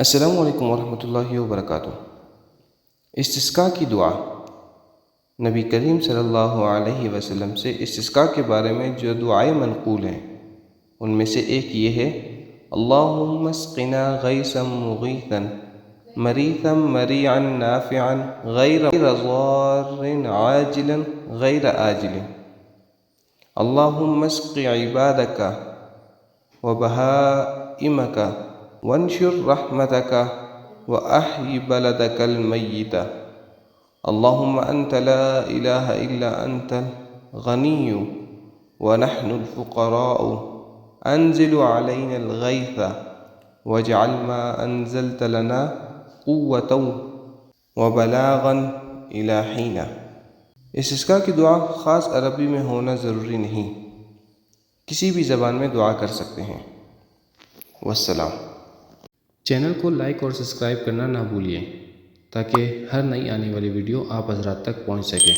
السلام علیکم ورحمۃ اللہ وبرکاتہ۔ استسقاء کی دعا۔ نبی کریم صلی اللہ علیہ وسلم سے استسقاء کے بارے میں جو دعائیں منقول ہیں ان میں سے ایک یہ ہے: اللہم اسقنا غیثا مغیثا مریثا مریعا نافعا غیر ضار عاجلا غیر آجل، اللہم اسق عبادک وبہائمک وانشر رحمتک وأحی بلدک المیت، اللہم انت لا الہ الا انت الغنی ونحن الفقراء انزل علینا الغیث واجعل ما انزلت لنا قوة وبلاغا الی حین۔ استسقاء کی دعا خاص عربی میں ہونا ضروری نہیں، کسی بھی زبان میں دعا کر سکتے ہیں۔ والسلام۔ چینل کو لائک اور سبسکرائب کرنا نہ بھولیے تاکہ ہر نئی آنے والی ویڈیو آپ حضرات تک پہنچ سکے۔